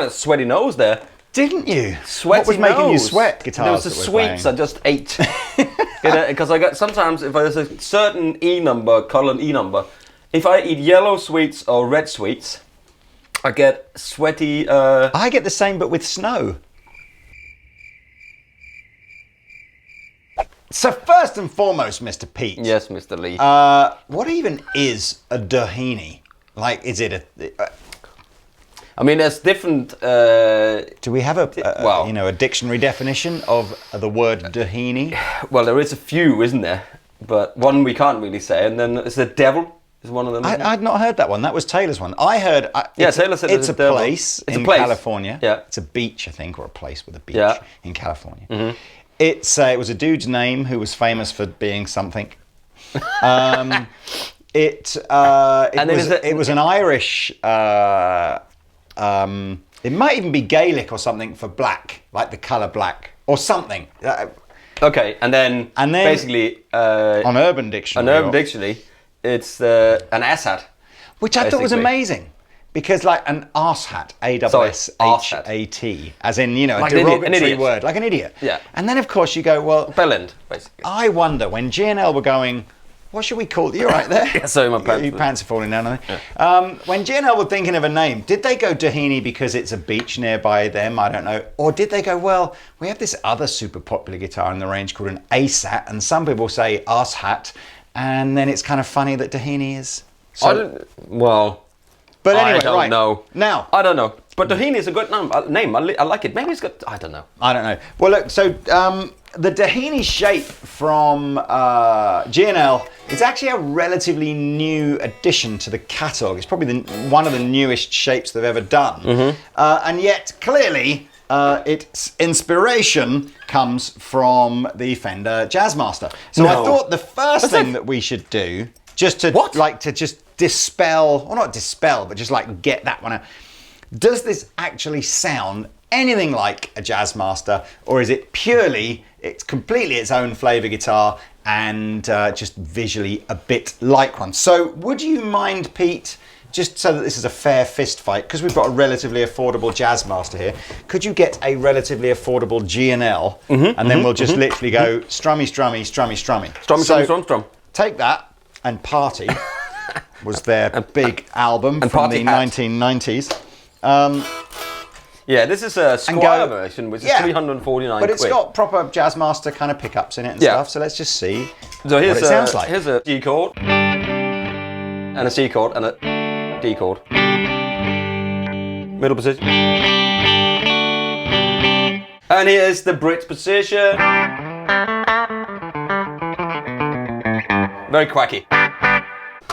a sweaty nose there. Didn't you? Sweaty What was making you nose. sweat? Guitars. There was the sweets I just ate. Because I got sometimes if there's a certain E number, column E number, if I eat yellow sweets or red sweets, I get sweaty. I get the same, but with snow. So first and foremost, Mr. Pete. Yes, Mr. Lee. What even is a Doheny? Like, is it a? I mean, there's different. Do we have a dictionary definition of the word Doheny? Well, there is a few, isn't there? But one we can't really say, and then it's the devil is one of them. I'd not heard that one. That was Taylor's one. I heard. Taylor said it's a place in California. Yeah, it's a beach, I think, or a place with a beach in California. Mm-hmm. It was a dude's name who was famous for being something. It was an Irish. It might even be Gaelic or something for black, like the colour black or something. Okay, and then basically on Urban Dictionary. It's an ass hat, which I thought was amazing. Because like an arse hat, A-S-S-H-A-T, as in, like a derogatory word, like an idiot. Yeah. And then, of course, you go, well... Bellend, basically. I wonder, when G&L were going, what should we call it? You're right there. Yeah, sorry, my pants. Your pants are falling down on me. Yeah. When G&L were thinking of a name, did they go Doheny because it's a beach nearby them? I don't know. Or did they go, well, we have this other super popular guitar in the range called an ace-hat, and some people say arse hat, and then it's kind of funny that Doheny is... But anyway, I don't know. Now, I don't know. But Doheny is a good name. I like it. Maybe it's got. I don't know. I don't know. Well, look. So the Doheny shape from G&L is actually a relatively new addition to the catalogue. It's probably one of the newest shapes they've ever done. Mm-hmm. And yet, clearly, its inspiration comes from the Fender Jazzmaster. So I thought the first thing that we should do, just to dispel, or not dispel, but just like get that one out. Does this actually sound anything like a Jazzmaster, or is it it's completely its own flavour guitar and just visually a bit like one? So would you mind, Pete, just so that this is a fair fist fight, because we've got a relatively affordable Jazzmaster here, could you get a relatively affordable G&L, and then we'll just literally go strummy, strummy, strummy, strummy. Strummy, strum. Take that and Party. Was their big album from the 1990s. Yeah, this is a Squire version, which is 349 But it's quid. got proper Jazzmaster kind of pickups in it and stuff, so let's just see So here's what it sounds like. Here's a G chord, and a C chord, and a D chord. Middle position. And here's the bridge position. Very quacky.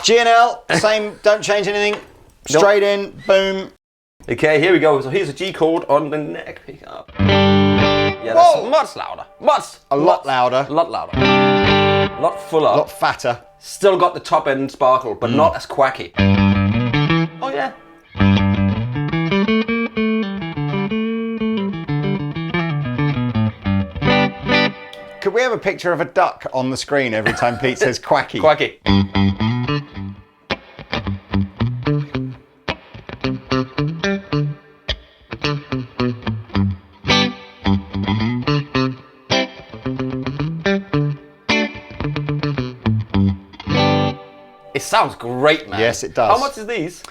G&L, same, don't change anything. Straight in, boom. Okay, here we go. So here's a G chord on the neck pickup. Yeah, that's much louder. A lot louder. A lot louder. A lot fuller. A lot fatter. Still got the top end sparkle, but not as quacky. Oh yeah. Could we have a picture of a duck on the screen every time Pete says quacky? Quacky. It sounds great, man. Yes, it does. How much is these?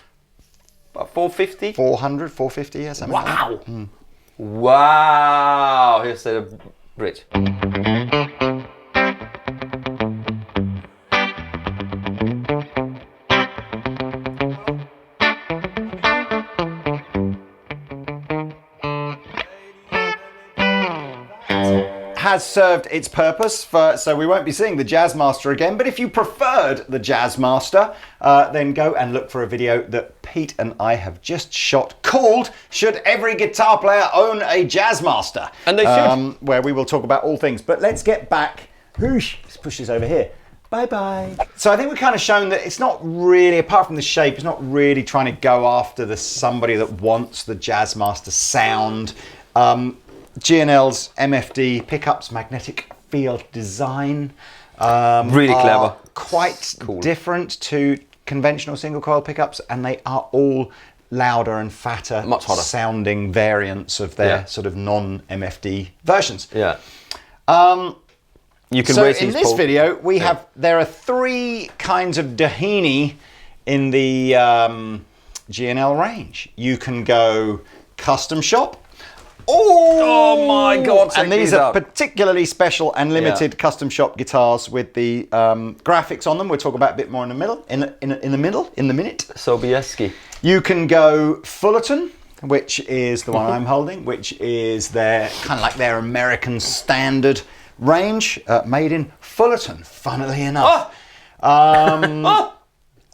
About 450? 400, 450, yeah, something like that. Wow. Wow. Here's the bridge. Has served its purpose, so we won't be seeing the Jazzmaster again, but if you preferred the Jazzmaster, then go and look for a video that Pete and I have just shot called Should Every Guitar Player Own a Jazzmaster? And they should. Where we will talk about all things. But let's get back. Whoosh, let's push this over here. Bye-bye. So I think we've kind of shown that it's not really, apart from the shape, it's not really trying to go after somebody that wants the Jazzmaster sound. G&L's MFD pickups, magnetic field design, Really clever. quite different to conventional single coil pickups, and they are all louder and fatter, much hotter sounding variants of their sort of non-MFD versions. Yeah. You can So raise in these this video, we have, there are three kinds of Doheny in the G&L range. You can go custom shop. Oh my God! And these are particularly special and limited custom shop guitars with the graphics on them. We'll talk about a bit more in the middle, in the minute. Sobieski. You can go Fullerton, which is the one I'm holding, which is their kind of like their American standard range, made in Fullerton, funnily enough.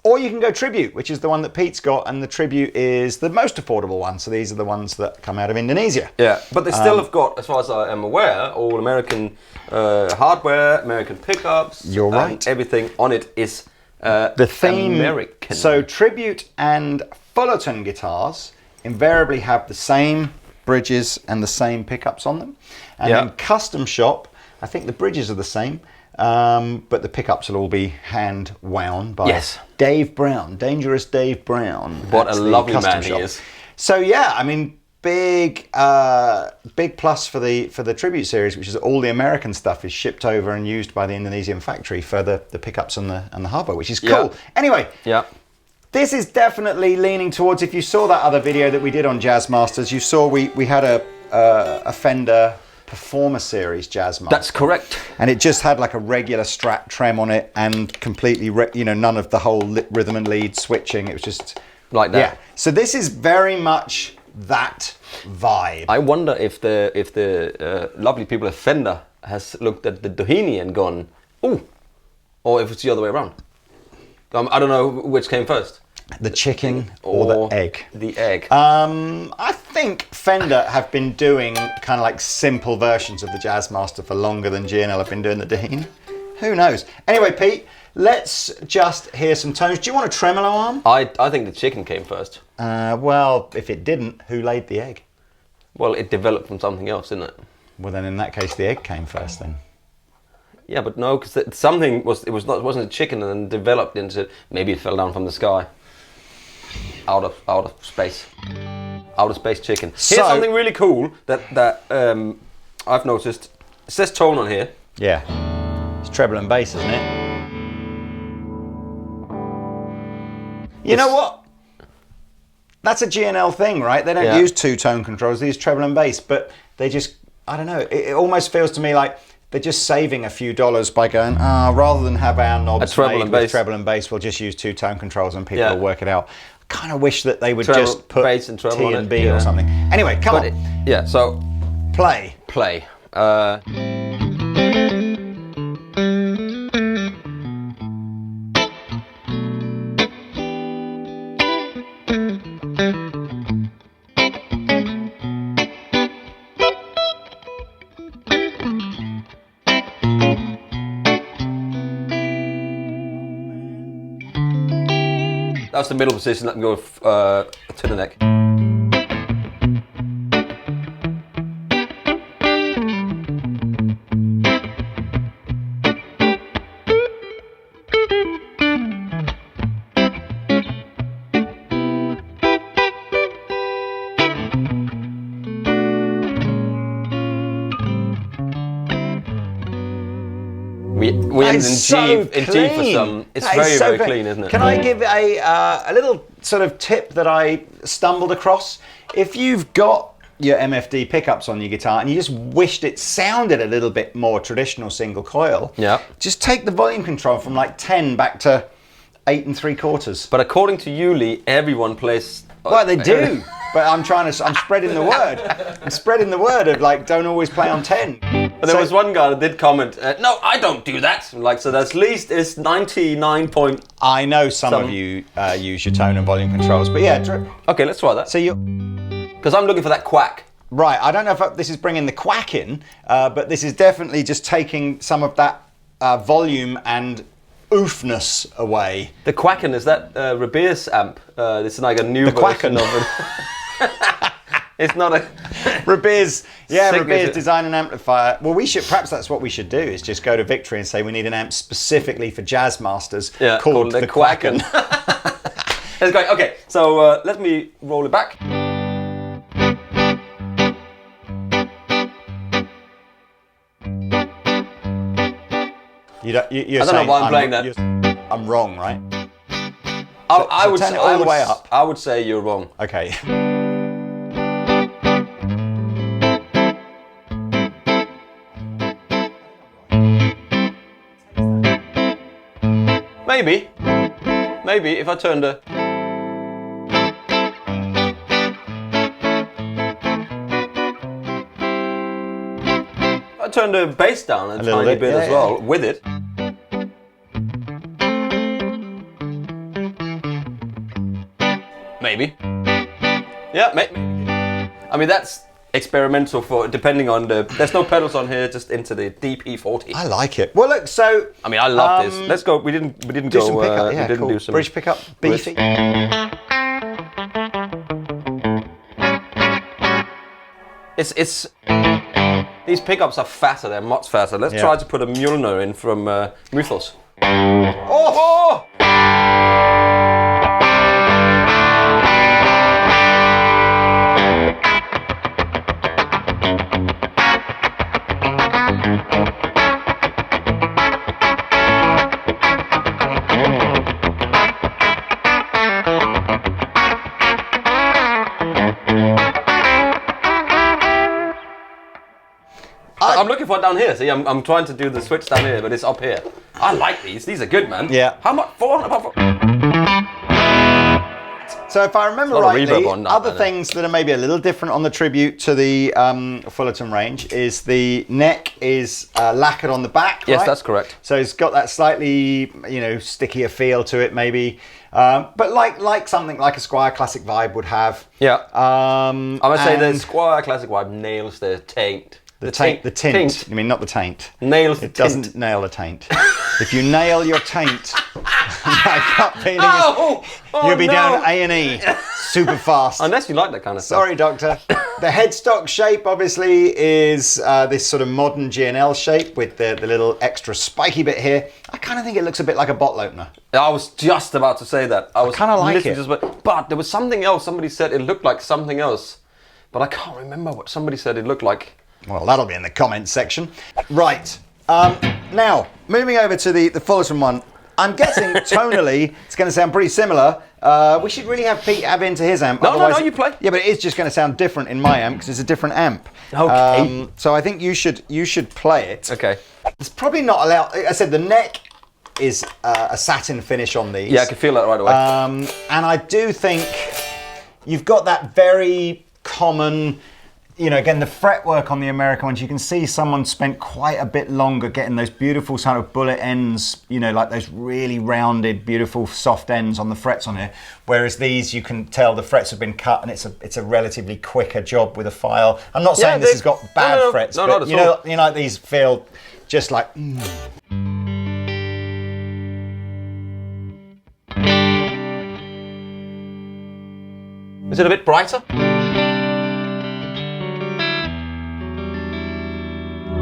Or you can go Tribute, which is the one that Pete's got, and the Tribute is the most affordable one. So these are the ones that come out of Indonesia. Yeah, but they still have got, as far as I am aware, all American hardware, American pickups. You're right. And everything on it is The theme. American. So Tribute and Fullerton guitars invariably have the same bridges and the same pickups on them. And in custom shop, I think the bridges are the same. But the pickups will all be hand wound by Dave Brown, Dangerous Dave Brown. What a lovely man he is. So yeah, I mean, big plus for the Tribute series, which is all the American stuff is shipped over and used by the Indonesian factory for the pickups and the hardware, which is cool. Anyway, this is definitely leaning towards. If you saw that other video that we did on Jazzmasters, you saw we had a Fender Performer Series Jazzmaster. That's correct. And it just had like a regular Strat trem on it and completely, none of the whole rhythm and lead switching. It was just like that. Yeah. So this is very much that vibe. I wonder if the lovely people at Fender has looked at the Doheny and gone, ooh, or if it's the other way around. I don't know which came first. The chicken or the egg? The egg. I think Fender have been doing kind of like simple versions of the Jazzmaster for longer than G&L have been doing the Doheny. Who knows? Anyway, Pete, let's just hear some tones. Do you want a tremolo arm? I think the chicken came first. Well, if it didn't, who laid the egg? Well, it developed from something else, didn't it? Well, then in that case, the egg came first then. Yeah, but no, because something wasn't a chicken and then developed into, maybe it fell down from the sky. Out of space. Outer space chicken. So, here's something really cool that I've noticed. It says tone on here. Yeah. It's treble and bass, isn't it? You know what? that's a G&L thing, right? They don't Yeah. use two-tone controls, they use treble and bass, but they just, I don't know, it almost feels to me like they're just saving a few dollars by going, rather than have our knobs made with treble and bass, we'll just use two-tone controls and people will work it out. I kind of wish that they would just put bass and treble T on and it, B or something. Anyway, come on. Yeah, so Play. That's the middle position. Let me go to the neck. We end in G for some. It's very clean, isn't it? Can I give a little sort of tip that I stumbled across? If you've got your MFD pickups on your guitar and you just wished it sounded a little bit more traditional single coil, just take the volume control from like 10 back to 8 3/4. But according to you, Lee, everyone plays. Well, they do. But I'm spreading the word. I'm spreading the word of like, don't always play on 10. But there was one guy that did comment, no, I don't do that. Like, so that's at least it's 99 point. I know some of you use your tone and volume controls, but yeah. Okay, let's try that. So because I'm looking for that quack. Right, I don't know if this is bringing the quack in, but this is definitely just taking some of that volume and oofness away. The Quacken, is that Rebeer's amp? It's like a new version of it. It's not a Rebeer's design and amplifier. Well, perhaps that's what we should do, is just go to Victory and say we need an amp specifically for Jazzmasters called the Quacken. It's great. Okay, so let me roll it back. You're I don't know why I'm playing that. I'm wrong, right? I would turn it all the way up. I would say you're wrong. Okay. Maybe if I turn the. I turn the bass down a tiny bit as well with it. Maybe. Yeah, maybe. I mean, that's experimental for depending on the. There's no pedals on here, just into the deep E40. I like it. Well, look. So I mean, I love this. Let's go. We didn't do go. Some pickup. Yeah, we didn't cool. do some bridge pickup. Beefy. It's. These pickups are fatter. They're much fatter. Let's try to put a Mjolnir in from Mythos. Oh! I'm looking for it down here. See, I'm trying to do the switch down here, but it's up here. I like these. These are good, man. Yeah. How much? 400. So if I remember rightly, other things that are maybe a little different on the tribute to the Fullerton range is the neck is lacquered on the back. Yes, right? that's correct. So it's got that slightly, stickier feel to it, maybe. But like something like a Squier Classic Vibe would have. Yeah. I would say the Squier Classic Vibe nails the taint. The tint. You mean not the taint? Nails the taint. It doesn't nail the taint. If you nail your taint, my gut feeling is you'll be down A&E super fast. Unless you like that kind of stuff. Sorry, doctor. The headstock shape obviously is this sort of modern G&L shape with the little extra spiky bit here. I kind of think it looks a bit like a bottle opener. I was just about to say that. I kind of like it. But there was something else. Somebody said it looked like something else. But I can't remember what somebody said it looked like. Well, that'll be in the comments section. Right. Now, moving over to the Fullerton one. I'm guessing tonally it's going to sound pretty similar. We should really have Pete add into his amp. No, you play. Yeah, but it is just going to sound different in my amp because it's a different amp. Okay. So I think you should play it. Okay. It's probably not allowed. I said the neck is a satin finish on these. Yeah, I can feel that right away. And I do think you've got that very common, again, the fretwork on the American ones, you can see someone spent quite a bit longer getting those beautiful sort of bullet ends, like those really rounded, beautiful soft ends on the frets on here. Whereas these, you can tell the frets have been cut and it's a relatively quicker job with a file. I'm not saying this has got bad frets, but these feel just like... Is it a bit brighter?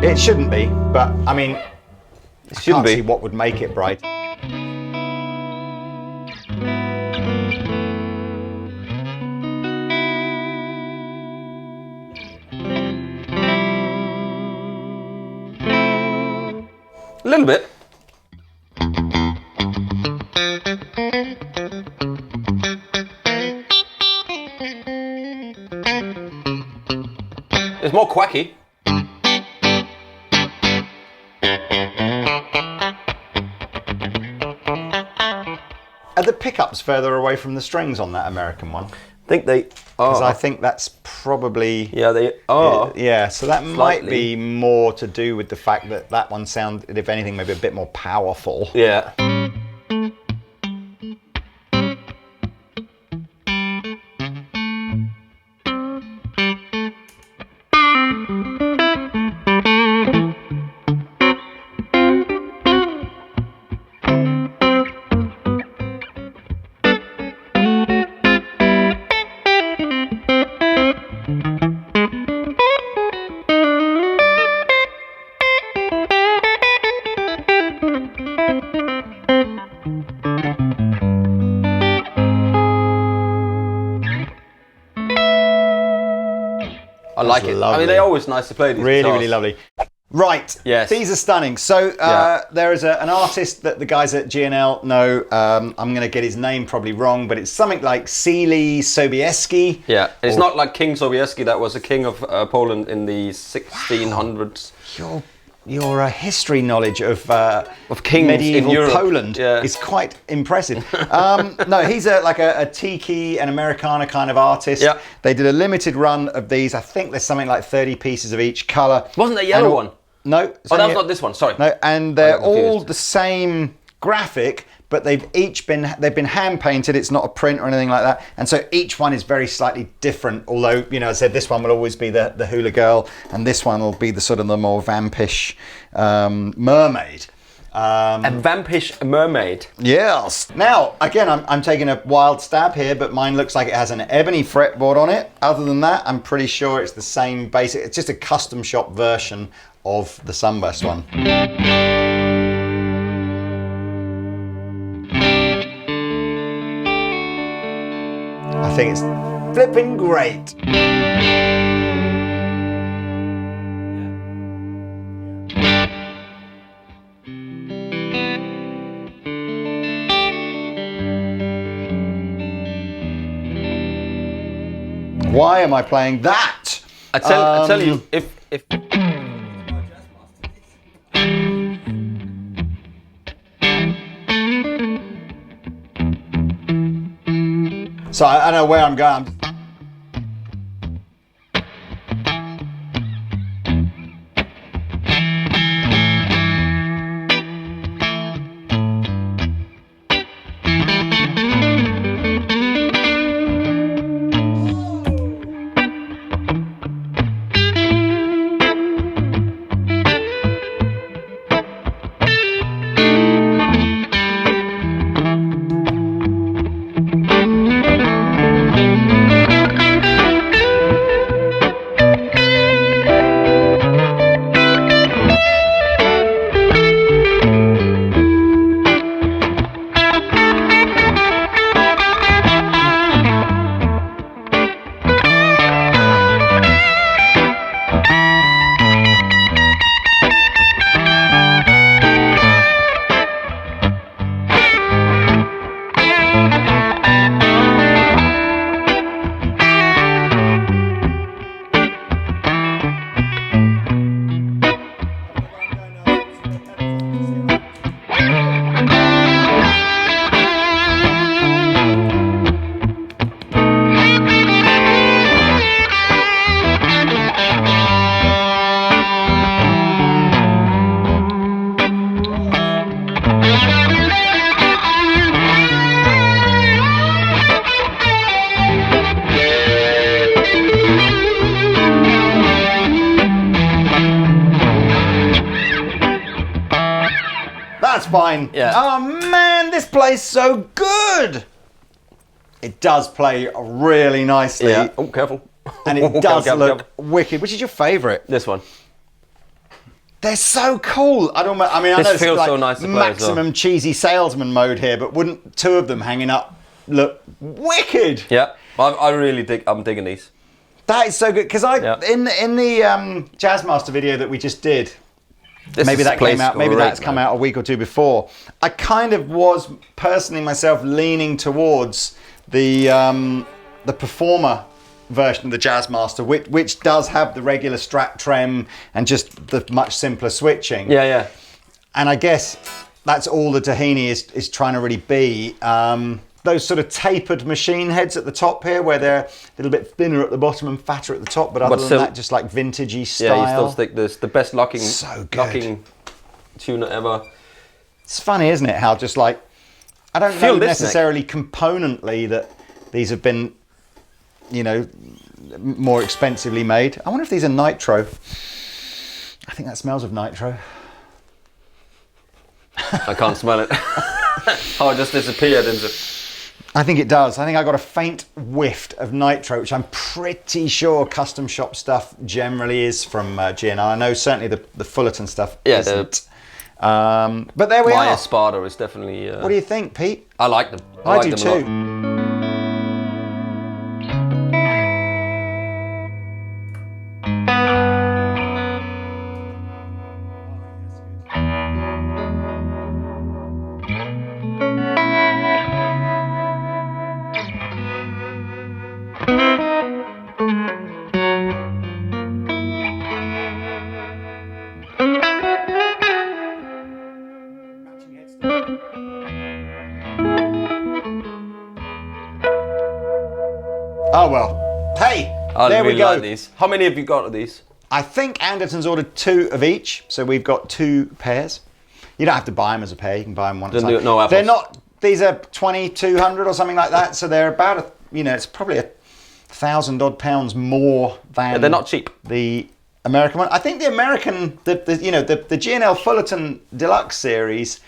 It shouldn't be, but I mean, It shouldn't I can't be. see what would make it bright. A little bit. It's more quacky. Are the pickups further away from the strings on that American one? I think they Because are. I think that's probably... Yeah, they are. Yeah, so that might Slightly. be more to do with the fact that that one sounded, if anything, maybe a bit more powerful. Yeah. I like it. I lovely. mean, they're always nice to play these Really, guitars. really lovely. Right, Yes. these are stunning. So Yeah. there is an artist that the guys at G&L know. I'm going to get his name probably wrong, but it's something like Seely Sobieski. Yeah, it's not like King Sobieski that was a king of Poland in the 1600s. Your history knowledge of kings medieval in Europe. Poland Yeah. is quite impressive. No, he's a tiki and Americana kind of artist. Yeah. They did a limited run of these. I think there's something like 30 pieces of each colour. Wasn't the yellow one? No. it's Oh, only that's not this one. Sorry. No, and they're got confused. all the same graphic, but they've been hand painted. It's not a print or anything like that, and so each one is very slightly different. Although, as I said, this one will always be the Hula girl, and this one will be the sort of the more vampish mermaid. A vampish mermaid. Yes. Now, again, I'm taking a wild stab here, but mine looks like it has an ebony fretboard on it. Other than that, I'm pretty sure it's the same basic. It's just a custom shop version of the Sunburst one. I think it's flipping great. Why am I playing that? I tell you, if So I know where I'm going. that's fine. Yeah. Oh man, this plays so good. It does play really nicely. Yeah. Oh, careful. And it does look wicked. Which is your favourite? This one. They're so cool. I mean, I know it's feels like so nice to play maximum cheesy salesman mode here, but wouldn't two of them hanging up look wicked? Yeah. I really dig. I'm digging these. That is so good because in the Jazzmaster video that we just did, maybe that's come out a week or two before. I kind of was personally myself leaning towards the Performer version of the Jazzmaster, which does have the regular Strat trem and just the much simpler switching. Yeah, yeah. And I guess that's all the Doheny is trying to really be. Those sort of tapered machine heads at the top here, where they're a little bit thinner at the bottom and fatter at the top, but other than that, just like vintagey style. Yeah, you still stick this. The best locking tuner ever. It's funny, isn't it? How just like, I don't know necessarily componently that these have been, you know, more expensively made. I wonder if these are nitro. I think that smells of nitro. I can't smell it. Oh, it just disappeared into... I think it does. I think I got a faint whiff of nitro, which I'm pretty sure custom shop stuff generally is from G&L. I know certainly the Fullerton stuff isn't. But there we are. My Sparta is definitely... What do you think, Pete? I like them. I like do them too. A lot. Oh well. Hey, there we go. Like these. How many have you got of these? I think Andertons ordered 2 of each, so we've got 2 pairs. You don't have to buy them as a pair; you can buy them one at a time. No apples. They're not. These are 2,200 or something like that. So they're about it's probably £1,000 odd more than. They're not cheap. The American one. I think the American, the G&L Fullerton Deluxe series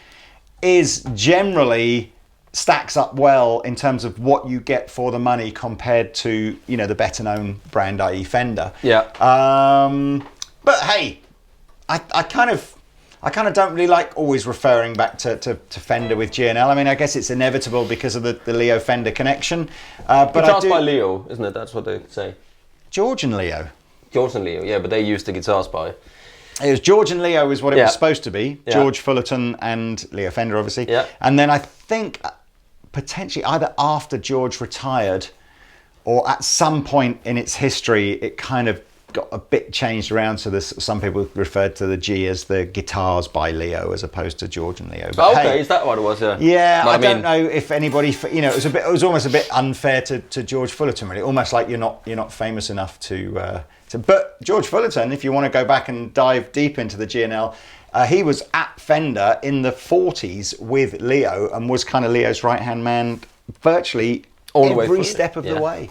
is generally stacks up well in terms of what you get for the money compared to the better known brand, i.e. Fender. Yeah. But hey, I kind of don't really like always referring back to Fender with G&L. I mean, I guess it's inevitable because of the Leo Fender connection. But Guitars by Leo, isn't it? That's what they say. George and Leo. George and Leo, yeah, but they used the guitars by. It was George and Leo is what it was supposed to be. Yeah. George Fullerton and Leo Fender, obviously. Yeah. And then I think potentially either after George retired or at some point in its history, it kind of got a bit changed around. So some people referred to the G as the guitars by Leo as opposed to George and Leo. But okay, is that what it was? Yeah. Yeah, I don't know if anybody, it was almost a bit unfair to George Fullerton, really. Almost like you're not famous enough to. But George Fullerton, if you want to go back and dive deep into the G&L, he was at Fender in the 40s with Leo and was kind of Leo's right-hand man virtually every step of the way.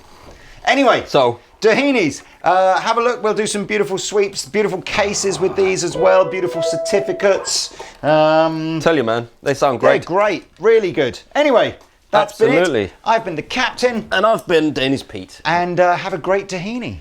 Anyway, so Dohenys, have a look. We'll do some beautiful sweeps, beautiful cases with these as well, beautiful certificates. Tell you, man, they sound great. They're great, really good. Anyway, that's been it. Absolutely. I've been the captain. And I've been Danish Pete. And have a great Doheny.